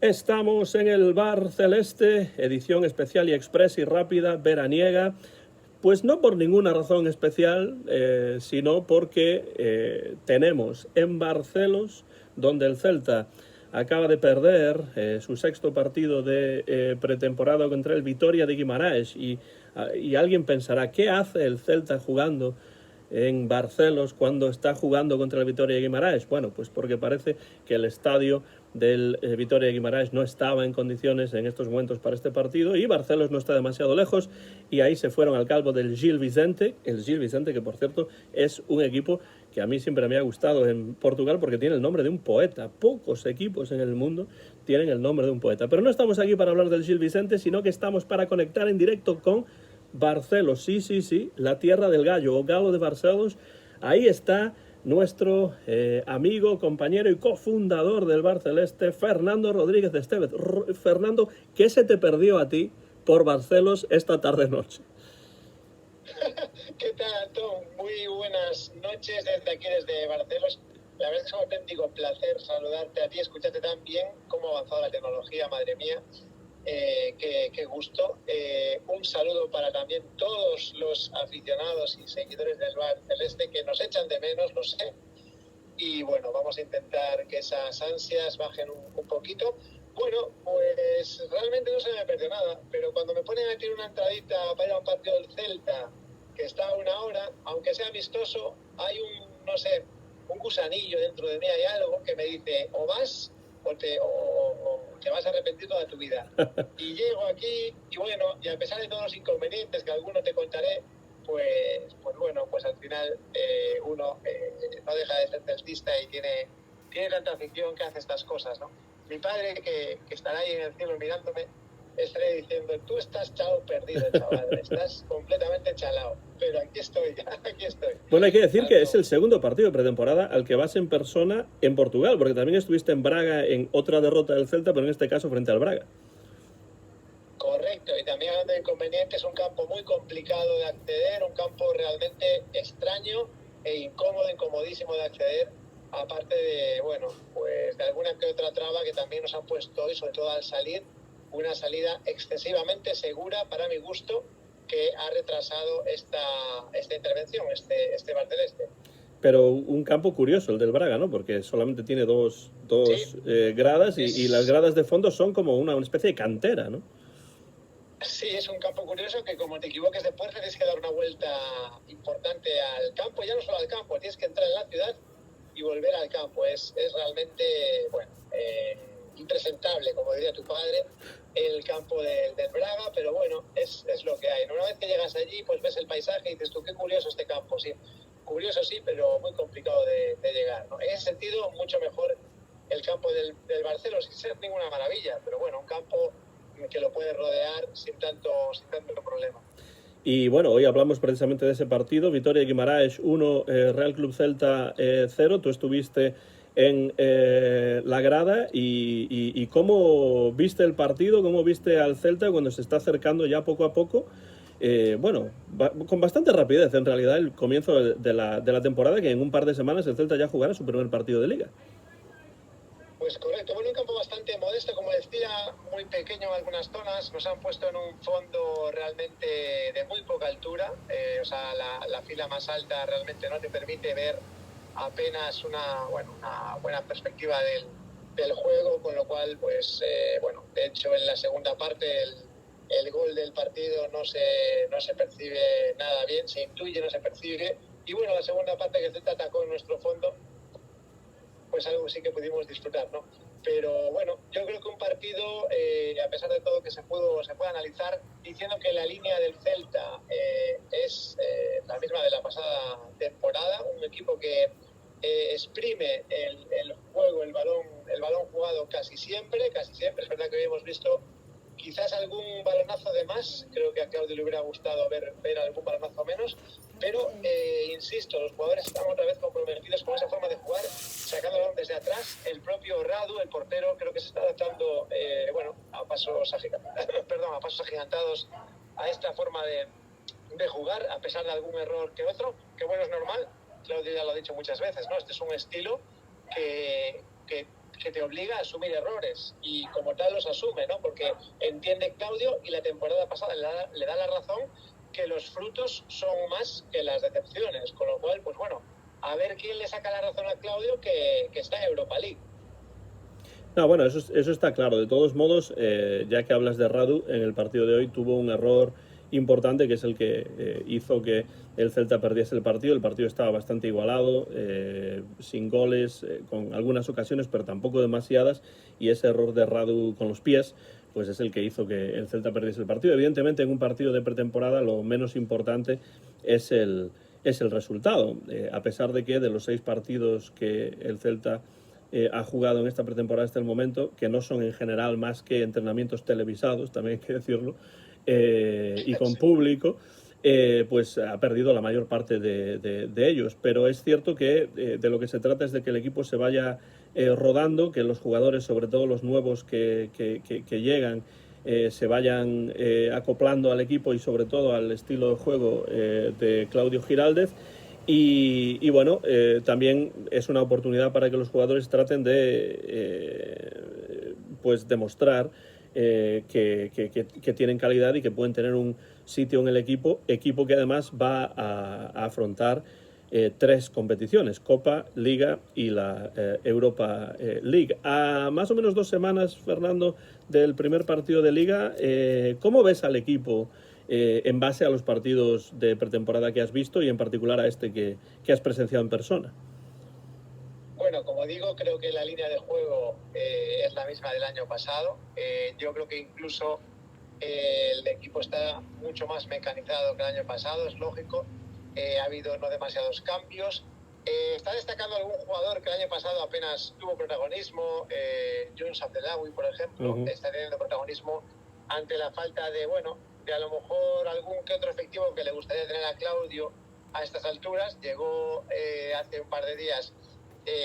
Estamos en el Bar Celeste, edición especial y express y rápida, veraniega. Pues no por ninguna razón especial, sino porque tenemos en Barcelos, donde el Celta acaba de perder su sexto partido de pretemporada contra el Vitoria de Guimarães. Y alguien pensará, ¿qué hace el Celta jugando en Barcelos cuando está jugando contra el Vitoria de Guimarães? Bueno, pues porque parece que el estadio del Vitoria de Guimarães no estaba en condiciones en estos momentos para este partido, y Barcelos no está demasiado lejos, y ahí se fueron al calvo del Gil Vicente, el Gil Vicente, que por cierto es un equipo que a mí siempre me ha gustado en Portugal porque tiene el nombre de un poeta. Pocos equipos en el mundo tienen el nombre de un poeta. Pero no estamos aquí para hablar del Gil Vicente, sino que estamos para conectar en directo con Barcelos, sí, la tierra del gallo, o Galo de Barcelos. Ahí está nuestro amigo, compañero y cofundador del Bar Celeste, Fernando Rodríguez de Estevez. Fernando, ¿qué se te perdió a ti por Barcelos esta tarde-noche? ¿Qué tal, Tom? Muy buenas noches desde aquí, desde Barcelos. La verdad es que es un auténtico placer saludarte a ti, escucharte tan bien cómo ha avanzado la tecnología, madre mía. Qué gusto. Un saludo para también todos los aficionados y seguidores del Bar Celeste que nos echan de menos, lo sé. Y bueno, vamos a intentar que esas ansias bajen un poquito. Bueno, pues realmente no se me perdió nada, pero cuando me ponen a tirar una entradita para ir a un partido del Celta, que está a una hora, aunque sea amistoso, hay no sé, un gusanillo dentro de mí, hay algo que me dice, o vas o te vas a arrepentir toda tu vida. Y llego aquí, y bueno, y a pesar de todos los inconvenientes que alguno te contaré, pues bueno, pues al final uno no deja de ser celtista y tiene tanta afición que hace estas cosas, ¿no? Mi padre, que estará ahí en el cielo mirándome, estaré diciendo, tú estás chao perdido, chaval, estás completamente chalao. Pero aquí estoy, aquí estoy. Bueno, hay que decir que es el segundo partido de pretemporada al que vas en persona en Portugal, porque también estuviste en Braga en otra derrota del Celta, pero en este caso frente al Braga. Correcto, y también hablando de inconvenientes, un campo muy complicado de acceder, un campo realmente extraño e incómodo, incomodísimo de acceder, aparte de, bueno, pues de alguna que otra traba que también nos han puesto hoy, sobre todo al salir, una salida excesivamente segura para mi gusto, que ha retrasado esta intervención, este Bar Celeste. Pero un campo curioso el del Braga, ¿no? Porque solamente tiene dos sí, gradas y las gradas de fondo son como una especie de cantera, ¿no? Sí, es un campo curioso que como te equivoques de puerta tienes que dar una vuelta importante al campo, ya no solo al campo, tienes que entrar en la ciudad y volver al campo. Es realmente, bueno, impresentable, como diría tu padre, el campo del Braga, pero bueno, es lo que hay. Una vez que llegas allí, pues ves el paisaje y dices tú, qué curioso este campo, sí. Curioso sí, pero muy complicado de llegar, ¿no? En ese sentido, mucho mejor el campo del Barcelona, sin ser ninguna maravilla, pero bueno, un campo que lo puede rodear sin tanto problema. Y bueno, hoy hablamos precisamente de ese partido, Vitoria de Guimarães 1, Real Club Celta 0. Tú estuviste en la grada y ¿cómo viste el partido? ¿Cómo viste al Celta cuando se está acercando ya poco a poco? Bueno, con bastante rapidez en realidad el comienzo de la temporada, que en un par de semanas el Celta ya jugará su primer partido de liga. Pues correcto, bueno, un campo bastante modesto, como decía, muy pequeño en algunas zonas. Nos han puesto en un fondo realmente de muy poca altura, o sea, la fila más alta realmente no te permite ver apenas una buena perspectiva del juego, con lo cual, pues, bueno, de hecho en la segunda parte el gol del partido no se percibe nada bien, se intuye, no se percibe. Y bueno, la segunda parte que Celta atacó en nuestro fondo, pues algo sí que pudimos disfrutar, ¿no? Pero bueno, yo creo que un partido, a pesar de todo, que se puede analizar diciendo que la línea del Celta es la misma de la pasada temporada, un equipo que exprime el juego, el balón jugado casi siempre, es verdad que hoy hemos visto quizás algún balonazo de más, creo que a Claudio le hubiera gustado ver algún balonazo menos, pero insisto, los jugadores están otra vez comprometidos con esa forma de jugar, sacando el balón desde atrás. El propio Radu, el portero, creo que se está adaptando a pasos agigantados a esta forma de jugar, a pesar de algún error que otro, que bueno, es normal. Claudio ya lo ha dicho muchas veces, ¿no? Este es un estilo que que te obliga a asumir errores y como tal los asume, ¿no? Porque entiende Claudio y la temporada pasada le da la razón que los frutos son más que las decepciones, con lo cual, pues bueno, a ver quién le saca la razón a Claudio que está en Europa League. No, bueno, eso está claro. De todos modos, ya que hablas de Radu, en el partido de hoy tuvo un error importante que es el que hizo que el Celta perdiese el partido. El partido estaba bastante igualado, sin goles, con algunas ocasiones, pero tampoco demasiadas, y ese error de Radu con los pies pues es el que hizo que el Celta perdiese el partido. Evidentemente, en un partido de pretemporada lo menos importante es el resultado, a pesar de que de los 6 partidos que el Celta ha jugado en esta pretemporada hasta el momento, que no son en general más que entrenamientos televisados, también hay que decirlo, y con público, pues ha perdido la mayor parte de ellos. Pero es cierto que de lo que se trata es de que el equipo se vaya rodando, que los jugadores, sobre todo los nuevos que llegan, se vayan acoplando al equipo y sobre todo al estilo de juego de Claudio Giraldez. Y bueno, también es una oportunidad para que los jugadores traten de pues demostrar que tienen calidad y que pueden tener un sitio en el equipo que además va a afrontar 3 competiciones: Copa, Liga y la Europa League. A más o menos 2 semanas, Fernando, del primer partido de Liga, ¿cómo ves al equipo en base a los partidos de pretemporada que has visto y en particular a este que has presenciado en persona? Bueno, como digo, creo que la línea de juego es la misma del año pasado. Yo creo que incluso el equipo está mucho más mecanizado que el año pasado, es lógico. Ha habido no demasiados cambios. Está destacando algún jugador que el año pasado apenas tuvo protagonismo. Yunus Abdellaoui, por ejemplo, está teniendo protagonismo ante la falta de, bueno, de a lo mejor algún que otro efectivo que le gustaría tener a Claudio a estas alturas. Llegó hace un par de días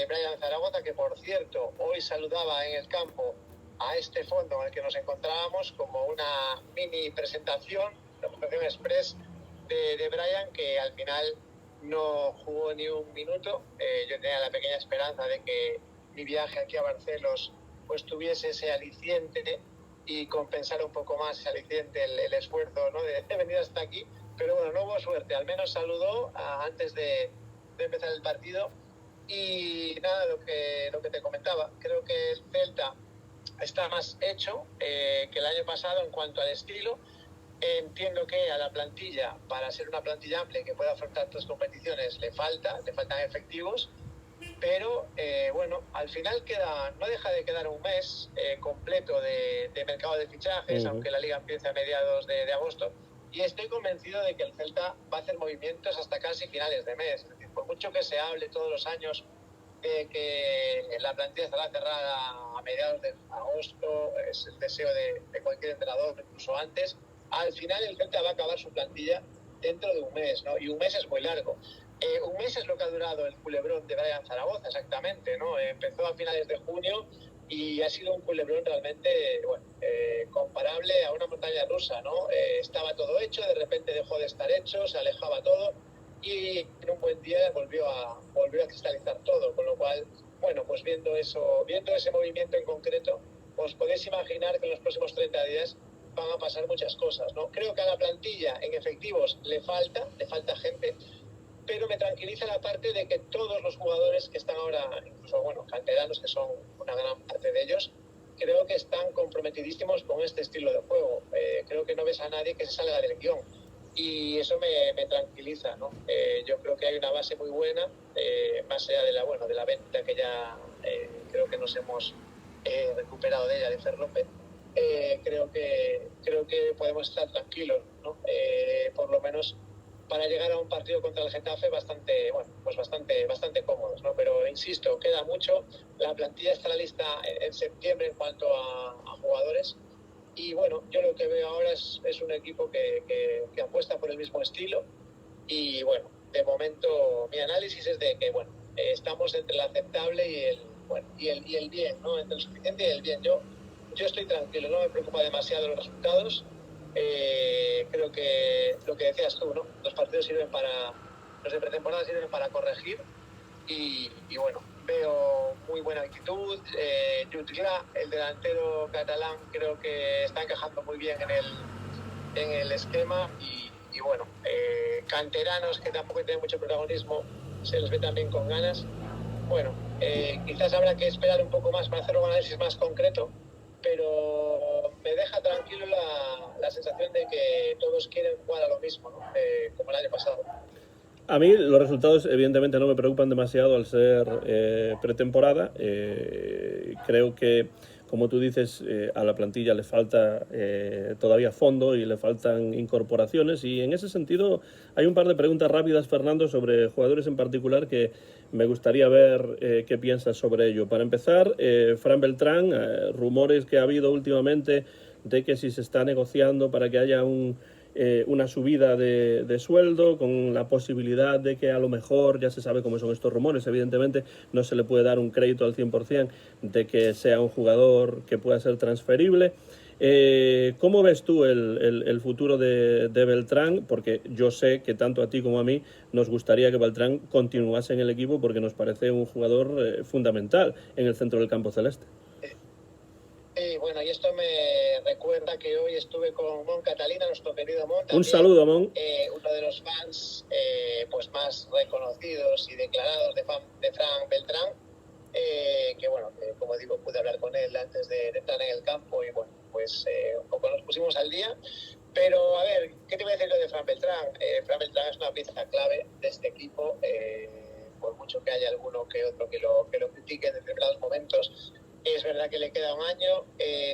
Brian Zaragoza, que por cierto hoy saludaba en el campo a este fondo en el que nos encontrábamos como una mini presentación express de Brian, que al final no jugó ni un minuto. Yo tenía la pequeña esperanza de que mi viaje aquí a Barcelos pues tuviese ese aliciente y compensara un poco más ese aliciente el esfuerzo, ¿no?, de venir hasta aquí, pero bueno, no hubo suerte. Al menos saludó antes de empezar el partido. Y nada, lo que te comentaba, creo que el Celta está más hecho que el año pasado en cuanto al estilo. Entiendo que a la plantilla, para ser una plantilla amplia que pueda afrontar 3 competiciones, le faltan efectivos, pero bueno, al final no deja de quedar un mes completo de mercado de fichajes, aunque la liga empiece a mediados de agosto, y estoy convencido de que el Celta va a hacer movimientos hasta casi finales de mes. Es decir, por mucho que se hable todos los años de que la plantilla estará cerrada a mediados de agosto, es el deseo de cualquier entrenador, incluso antes, al final el Celta va a acabar su plantilla dentro de un mes, ¿no? Y un mes es muy largo. Un mes es lo que ha durado el culebrón de Brian Zaragoza, exactamente, ¿no? Empezó a finales de junio y ha sido un culebrón realmente, bueno, comparable a una montaña rusa, ¿no? Estaba todo hecho, de repente dejó de estar hecho, se alejaba todo y en un buen día volvió a cristalizar todo, con lo cual, bueno, pues viendo ese movimiento en concreto, os podéis imaginar que en los próximos 30 días van a pasar muchas cosas, ¿no? Creo que a la plantilla en efectivos le falta gente, pero me tranquiliza la parte de que todos los jugadores que están ahora, incluso, bueno, canteranos, que son una gran parte de ellos, creo que están comprometidísimos con este estilo de juego. Creo que no ves a nadie que se salga del guión y eso me tranquiliza, ¿no? Yo creo que hay una base muy buena, más allá de la venta que ya creo que nos hemos recuperado de ella, de Fer López. Creo que podemos estar tranquilos, ¿no? Por lo menos para llegar a un partido contra el Getafe bastante cómodos, ¿no? Pero insisto, queda mucho. La plantilla estará lista en septiembre en cuanto a jugadores. Y bueno, yo lo que veo ahora es un equipo que apuesta por el mismo estilo. Y bueno, de momento mi análisis es de que bueno, estamos entre el aceptable y el bien, ¿no? Entre el suficiente y el bien. Yo estoy tranquilo, no me preocupa demasiado los resultados. Creo que lo que decías tú, ¿no? Los de pretemporada sirven para corregir y bueno, veo muy buena actitud. Jutgla, el delantero catalán, creo que está encajando muy bien en el esquema y bueno, canteranos que tampoco tienen mucho protagonismo, se les ve también con ganas. Bueno, quizás habrá que esperar un poco más para hacer un análisis más concreto, pero me deja tranquilo la sensación de que todos quieren jugar a lo mismo, ¿no? Como el año pasado. A mí los resultados evidentemente no me preocupan demasiado al ser pretemporada. Creo que, como tú dices, a la plantilla le falta todavía fondo y le faltan incorporaciones, y en ese sentido hay un par de preguntas rápidas, Fernando, sobre jugadores en particular que me gustaría ver qué piensas sobre ello. Para empezar, Fran Beltrán, rumores que ha habido últimamente de que si se está negociando para que haya una subida de sueldo, con la posibilidad de que a lo mejor, ya se sabe cómo son estos rumores, evidentemente no se le puede dar un crédito al 100% de que sea un jugador que pueda ser transferible. ¿Cómo ves tú el futuro de Beltrán? Porque yo sé que tanto a ti como a mí nos gustaría que Beltrán continuase en el equipo, porque nos parece un jugador fundamental en el centro del campo celeste. Sí, bueno, y esto me recuerda que hoy estuve con Mon Catalina, nuestro querido Mon. También, un saludo, Mon. Uno de los fans pues más reconocidos y declarados de Fran Beltrán, que bueno, como digo, pude hablar con él antes de entrar en el campo y bueno, pues un poco nos pusimos al día. Pero a ver, ¿qué te voy a decir de Fran Beltrán? Fran Beltrán es una pieza clave de este equipo, por mucho que haya alguno que otro que lo critique en determinados momentos. Es verdad que le queda un año.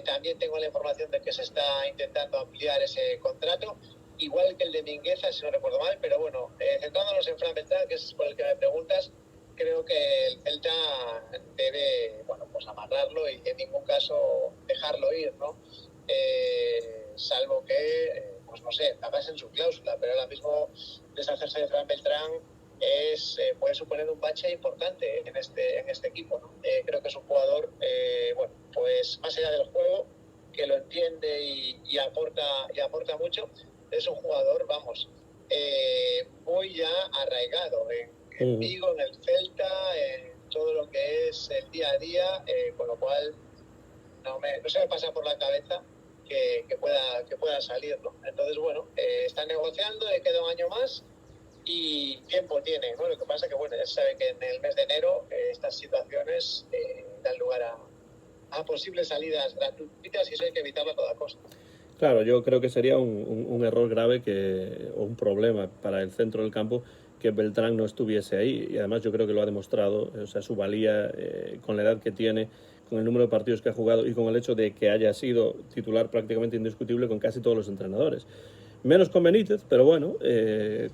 También tengo la información de que se está intentando ampliar ese contrato, igual que el de Mingueza, si no recuerdo mal. Pero bueno, centrándonos en Fran Beltrán, que es por el que me preguntas, creo que el Celta debe, bueno, pues amarrarlo y en ningún caso dejarlo ir, ¿no? Salvo que, pues no sé, pagasen su cláusula, pero ahora mismo deshacerse de Fran Beltrán puede suponer un bache importante en este equipo, ¿no? Creo que es un jugador, bueno, pues más allá del juego, que lo entiende y aporta mucho. Es un jugador, vamos, muy ya arraigado en Vigo, en el Celta, en todo lo que es el día a día, con lo cual no se me pasa por la cabeza que pueda salir, ¿no? Entonces, bueno, están negociando, le queda un año más y tiempo tiene, ¿no? Lo que pasa que, bueno, ya se sabe que en el mes de enero estas situaciones dan lugar a posibles salidas gratuitas y eso hay que evitarlo a toda costa. Claro, yo creo que sería un error grave o un problema para el centro del campo que Beltrán no estuviese ahí, y además yo creo que lo ha demostrado, o sea, su valía con la edad que tiene, con el número de partidos que ha jugado y con el hecho de que haya sido titular prácticamente indiscutible con casi todos los entrenadores. Menos con Benítez, pero bueno,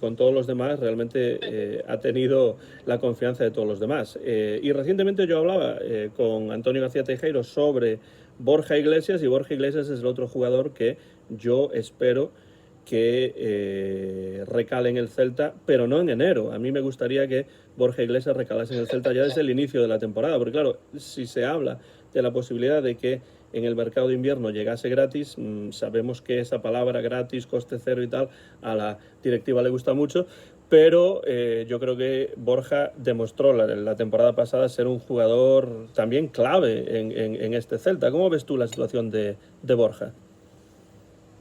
con todos los demás realmente ha tenido la confianza de todos los demás. Y recientemente yo hablaba con Antonio García Teijeiro sobre Borja Iglesias, y Borja Iglesias es el otro jugador que yo espero que recale en el Celta, pero no en enero. A mí me gustaría que Borja Iglesias recalase en el Celta ya desde el inicio de la temporada, porque claro, si se habla de la posibilidad de que en el mercado de invierno llegase gratis, sabemos que esa palabra gratis, coste cero y tal, a la directiva le gusta mucho, pero yo creo que Borja demostró la temporada pasada ser un jugador también clave en este Celta. ¿Cómo ves tú la situación de Borja?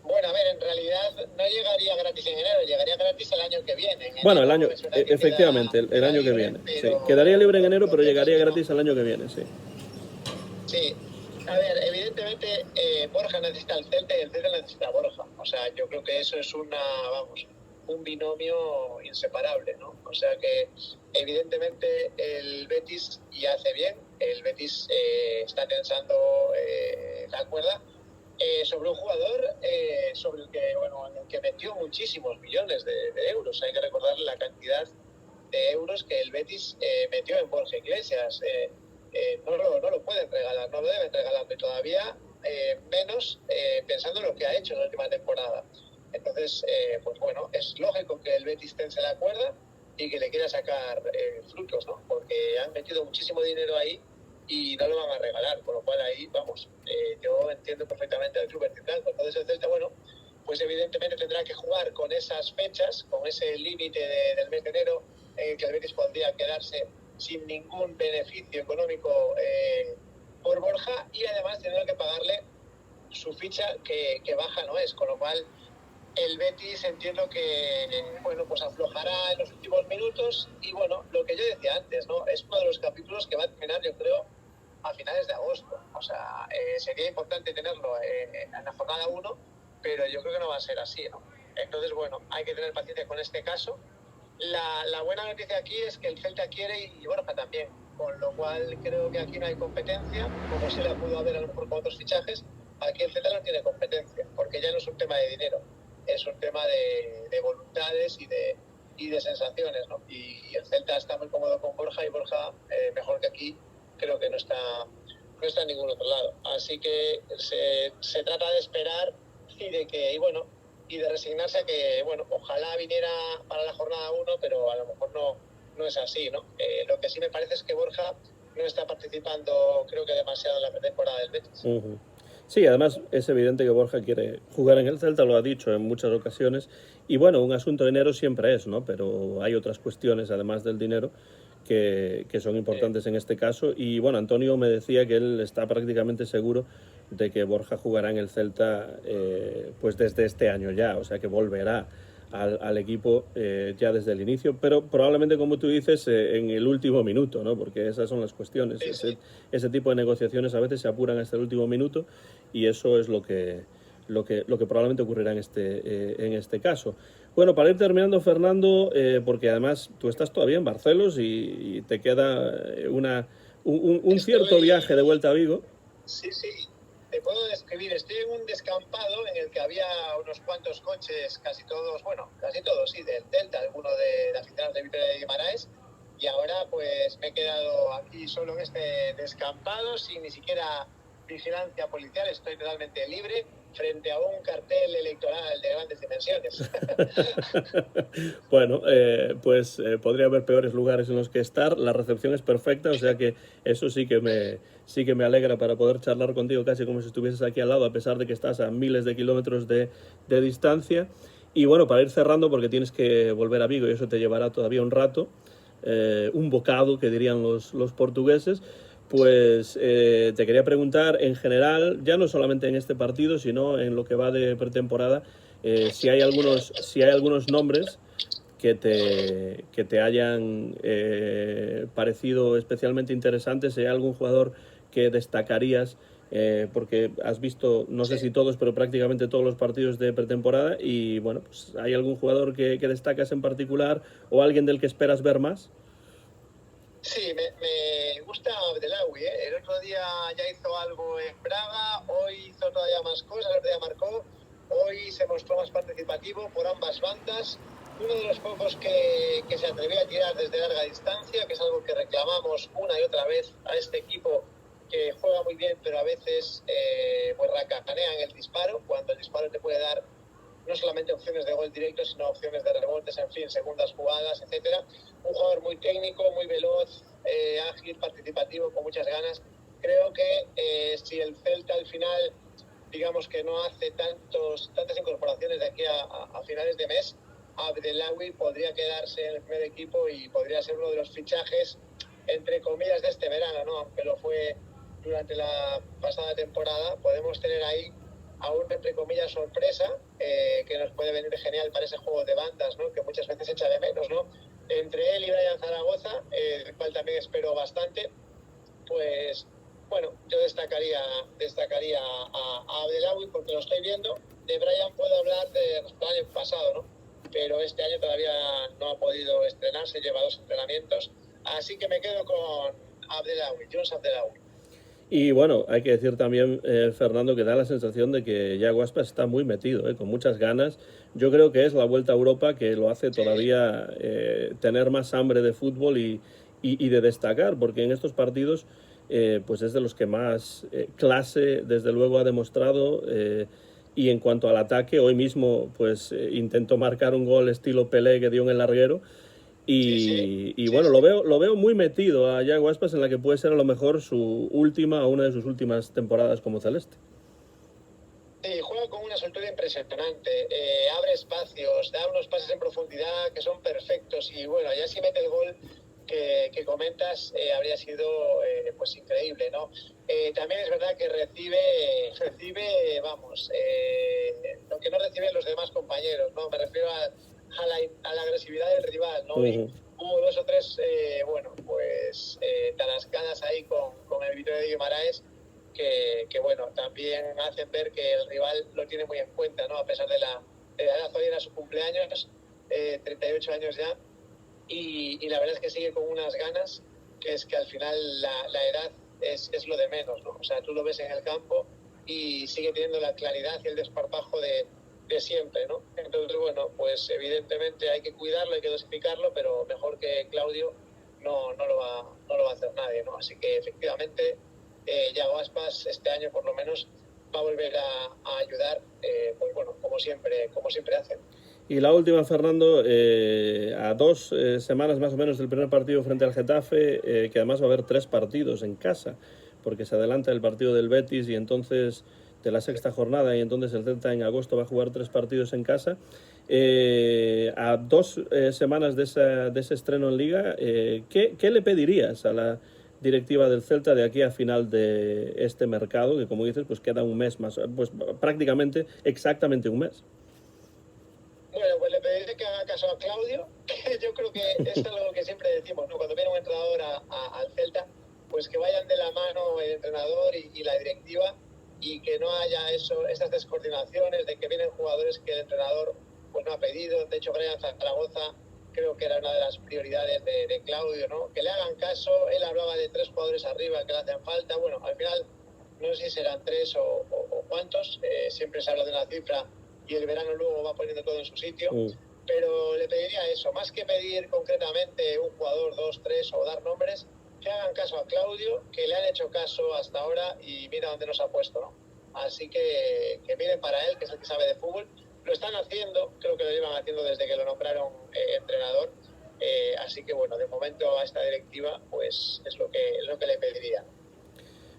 Bueno, a ver, en realidad no llegaría gratis en enero, llegaría gratis el año que viene. Bueno, el año, efectivamente, el año que viene. Pero... sí. Quedaría libre en enero, pero llegaría gratis el año que viene, sí. Sí. A ver, evidentemente Borja necesita el Celta y el Celta necesita a Borja. O sea, yo creo que eso es un binomio inseparable, ¿no? O sea que evidentemente el Betis, y hace bien, el Betis está tensando la cuerda sobre un jugador sobre el que, bueno, en el que metió muchísimos millones de euros. Hay que recordar la cantidad de euros que el Betis metió en Borja Iglesias. No lo pueden regalar, no lo deben regalar, y todavía menos pensando en lo que ha hecho en la última temporada. Entonces, pues bueno, es lógico que el Betis tense la cuerda y que le quiera sacar frutos, ¿no? Porque han metido muchísimo dinero ahí y no lo van a regalar, con lo cual ahí, vamos, yo entiendo perfectamente al club vertical. Entonces el Celta, bueno, pues evidentemente tendrá que jugar con esas fechas, con ese límite del mes de enero en el que el Betis podría quedarse sin ningún beneficio económico por Borja, y además teniendo que pagarle su ficha que baja no es, con lo cual el Betis entiendo que bueno, pues aflojará en los últimos minutos, y bueno, lo que yo decía antes, ¿no? Es uno de los capítulos que va a terminar, yo creo, a finales de agosto. O sea, sería importante tenerlo en la jornada 1, pero yo creo que no va a ser así, ¿no? Entonces, bueno, hay que tener paciencia con este caso. La buena noticia aquí es que el Celta quiere y Borja también, con lo cual creo que aquí no hay competencia, como si la pudo haber a lo mejor con otros fichajes. Aquí el Celta no tiene competencia, porque ya no es un tema de dinero, es un tema de voluntades y de sensaciones, ¿no? Y el Celta está muy cómodo con Borja, y Borja, mejor que aquí, creo que no está en ningún otro lado. Así que se trata de esperar y de resignarse a que, bueno, ojalá viniera para la jornada 1, pero a lo mejor no es así, ¿no? Lo que sí me parece es que Borja no está participando, creo que demasiado en la pretemporada del Betis. Uh-huh. Sí, además es evidente que Borja quiere jugar en el Celta, lo ha dicho en muchas ocasiones, y bueno, un asunto de dinero siempre es, ¿no? Pero hay otras cuestiones, además del dinero, que son importantes en este caso, y bueno, Antonio me decía que él está prácticamente seguro de que Borja jugará en el Celta pues desde este año ya, o sea que volverá al equipo ya desde el inicio, pero probablemente, como tú dices, en el último minuto, ¿no? Porque esas son las cuestiones. Sí. Ese tipo de negociaciones a veces se apuran hasta el último minuto, y eso es lo que probablemente ocurrirá en este caso. Bueno, para ir terminando, Fernando, porque además tú estás todavía en Barcelos y te queda un cierto viaje de vuelta a Vigo. Sí, te puedo describir. Estoy en un descampado en el que había unos cuantos coches, casi todos, sí, del Delta, alguno de aficionados de Vitoria de Guimaraes, y ahora pues me he quedado aquí solo en este descampado, sin ni siquiera vigilancia policial. Estoy totalmente libre frente a un cartel electoral de grandes dimensiones. Bueno, pues podría haber peores lugares en los que estar. La recepción es perfecta, o sea que eso sí que me alegra para poder charlar contigo casi como si estuvieses aquí al lado, a pesar de que estás a miles de kilómetros de distancia. Y bueno, para ir cerrando, porque tienes que volver a Vigo y eso te llevará todavía un rato, un bocado, que dirían los portugueses. Pues te quería preguntar, en general, ya no solamente en este partido, sino en lo que va de pretemporada, si hay algunos nombres que te hayan parecido especialmente interesantes, si hay algún jugador que destacarías, porque has visto, no sé si todos, pero prácticamente todos los partidos de pretemporada, y bueno, pues ¿hay algún jugador que destacas en particular o alguien del que esperas ver más? Sí, me gusta Abdelawi, ¿eh? El otro día ya hizo algo en Braga, hoy hizo todavía más cosas, el otro día marcó, hoy se mostró más participativo por ambas bandas. Uno de los pocos que se atrevió a tirar desde larga distancia, que es algo que reclamamos una y otra vez a este equipo, que juega muy bien, pero a veces pues racanean el disparo, cuando el disparo te puede dar no solamente opciones de gol directo, sino opciones de rebotes, en fin, segundas jugadas, etcétera. Un jugador muy técnico, muy veloz, ágil, participativo, con muchas ganas. Creo que si el Celta al final, digamos que no hace tantas incorporaciones de aquí a finales de mes, Abdelawi podría quedarse en el primer equipo y podría ser uno de los fichajes, entre comillas, de este verano, ¿no? Aunque lo fue durante la pasada temporada. Podemos tener ahí a una, entre comillas, sorpresa, que nos puede venir genial para ese juego de bandas, ¿no? Que muchas veces echa de menos, ¿no? Entre él y Brian Zaragoza, el cual también espero bastante, pues bueno, yo destacaría a Abdelawi, porque lo estoy viendo. De Brian puedo hablar del año pasado, ¿no? Pero este año todavía no ha podido estrenarse, lleva 2 entrenamientos, así que me quedo con Abdelawi, Jones Abdelawi. Y bueno, hay que decir también, Fernando, que da la sensación de que Yago Aspas está muy metido, con muchas ganas. Yo creo que es la Vuelta a Europa que lo hace todavía tener más hambre de fútbol y de destacar, porque en estos partidos pues es de los que más clase, desde luego, ha demostrado. Y en cuanto al ataque, hoy mismo pues intentó marcar un gol estilo Pelé que dio en el larguero. Y bueno, lo veo muy metido a Yago Aspas, en la que puede ser a lo mejor una de sus últimas temporadas como celeste. Sí, juega con una soltura impresionante, abre espacios, da unos pases en profundidad que son perfectos, y bueno, ya si mete el gol, que comentas habría sido pues increíble, ¿no? También es verdad que recibe vamos, lo que no reciben los demás compañeros, ¿no? Me refiero a la agresividad del rival, ¿no? Y hubo 2 o 3, bueno, pues tarascadas ahí con el Vitória de Guimaraes que, bueno, también hacen ver que el rival lo tiene muy en cuenta, ¿no? A pesar de la edad, hoy era su cumpleaños, 38 años ya, y la verdad es que sigue con unas ganas, que es que al final la edad es lo de menos, ¿no? O sea, tú lo ves en el campo y sigue teniendo la claridad y el desparpajo de siempre, ¿no? Entonces, bueno, pues evidentemente hay que cuidarlo, hay que dosificarlo, pero mejor que Claudio no lo va a hacer nadie, ¿no? Así que efectivamente Yago Aspas este año por lo menos va a volver a ayudar, pues bueno, como siempre hacen. Y la última, Fernando, a 2 semanas más o menos del primer partido frente al Getafe, que además va a haber 3 partidos en casa, porque se adelanta el partido del Betis y entonces de la sexta jornada, y entonces el Celta en agosto va a jugar 3 partidos en casa. A 2 semanas de ese estreno en Liga, ¿qué le pedirías a la directiva del Celta de aquí a final de este mercado, que como dices, pues queda un mes más, pues prácticamente exactamente un mes? Bueno, pues le pediré que haga caso a Claudio, que yo creo que es algo que siempre decimos, ¿no? Cuando viene un entrenador al Celta, pues que vayan de la mano el entrenador y la directiva, y que no haya esas descoordinaciones de que vienen jugadores que el entrenador pues no ha pedido. De hecho, Brian Zaragoza creo que era una de las prioridades de Claudio, ¿no? Que le hagan caso. Él hablaba de 3 jugadores arriba que le hacen falta. Bueno, al final no sé si serán 3 o cuántos, siempre se habla de una cifra y el verano luego va poniendo todo en su sitio, pero le pediría eso, más que pedir concretamente un jugador, 2, 3 o dar nombres, que hagan caso a Claudio, que le han hecho caso hasta ahora y mira dónde nos ha puesto, ¿no? Así que miren para él, que es el que sabe de fútbol. Lo están haciendo, creo que lo llevan haciendo desde que lo nombraron entrenador, así que bueno, de momento a esta directiva pues es lo que le pediría.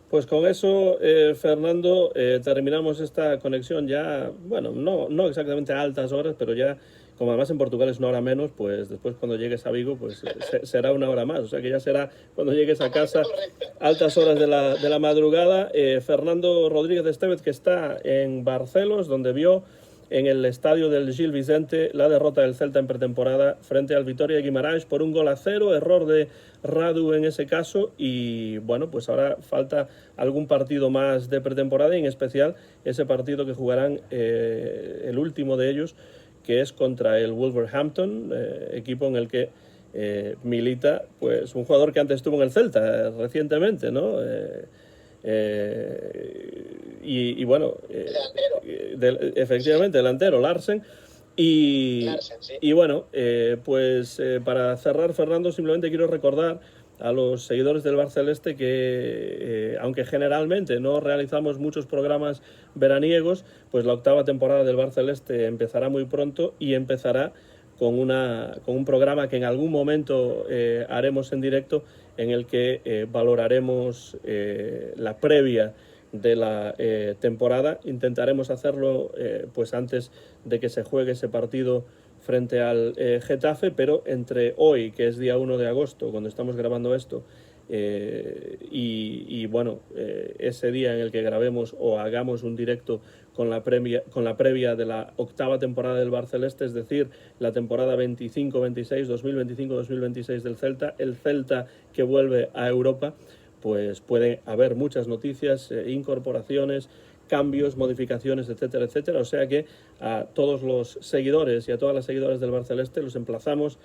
Pues con eso, Fernando, terminamos esta conexión ya, bueno, no exactamente a altas horas, pero ya, como además en Portugal es una hora menos, pues después cuando llegues a Vigo, pues será una hora más. O sea que ya será cuando llegues a casa, altas horas de la madrugada. Fernando Rodríguez Estevez, que está en Barcelos, donde vio en el estadio del Gil Vicente la derrota del Celta en pretemporada frente al Vitória de Guimarães por 1-0, error de Radu en ese caso, y bueno, pues ahora falta algún partido más de pretemporada, y en especial ese partido que jugarán, el último de ellos, que es contra el Wolverhampton, equipo en el que milita pues un jugador que antes estuvo en el Celta recientemente, ¿no? Y bueno, efectivamente, delantero, Larsen. Y bueno, pues para cerrar, Fernando, simplemente quiero recordar a los seguidores del Barceleste que, aunque generalmente no realizamos muchos programas veraniegos, pues la 8ª temporada del Barceleste empezará muy pronto, y empezará con un programa que en algún momento haremos en directo, en el que valoraremos la previa de la temporada. Intentaremos hacerlo pues antes de que se juegue ese partido frente al Getafe, pero entre hoy, que es día 1 de agosto, cuando estamos grabando esto, y bueno, ese día en el que grabemos o hagamos un directo con la previa de la 8ª temporada del Barceleste, es decir, la temporada 25-26, 2025-2026 del Celta, el Celta que vuelve a Europa, pues puede haber muchas noticias, incorporaciones, cambios, modificaciones, etcétera, etcétera. O sea que a todos los seguidores y a todas las seguidoras del Barceleste los emplazamos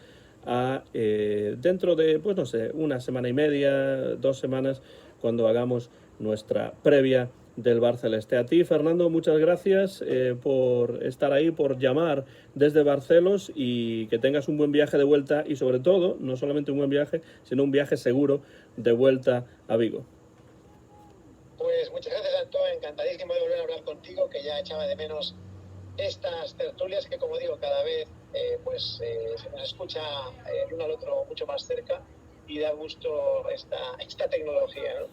a dentro de, pues no sé, una semana y media, 2 semanas, cuando hagamos nuestra previa del Barceleste. A ti, Fernando, muchas gracias por estar ahí, por llamar desde Barcelos, y que tengas un buen viaje de vuelta, y sobre todo, no solamente un buen viaje, sino un viaje seguro de vuelta a Vigo. Pues muchas gracias, Antón, encantadísimo de volver a hablar contigo, que ya echaba de menos estas tertulias que, como digo, cada vez se nos escucha el uno al otro mucho más cerca, y da gusto esta tecnología, ¿no?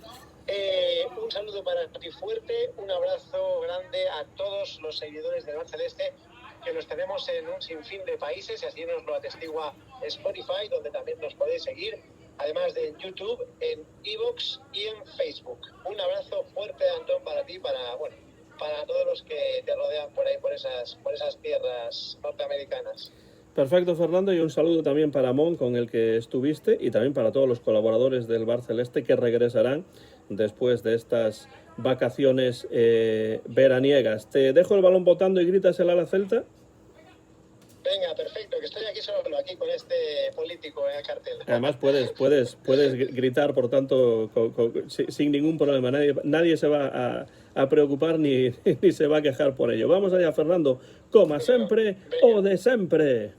Un saludo para ti fuerte, un abrazo grande a todos los seguidores del Barceleste, que los tenemos en un sinfín de países, y así nos lo atestigua Spotify, donde también nos podéis seguir, además de en YouTube, en iVoox y en Facebook. Un abrazo fuerte, Antón, para ti, para todos los que te rodean por ahí, por esas tierras norteamericanas. Perfecto, Fernando, y un saludo también para Mon, con el que estuviste, y también para todos los colaboradores del Bar Celeste que regresarán después de estas vacaciones veraniegas. Te dejo el balón botando y gritas el ala celta. Venga, perfecto, que estoy aquí solo, aquí con este político en el cartel. Además puedes gritar, por tanto, sin ningún problema. Nadie se va a preocupar ni se va a quejar por ello. Vamos allá, Fernando. Coma sempre o de sempre.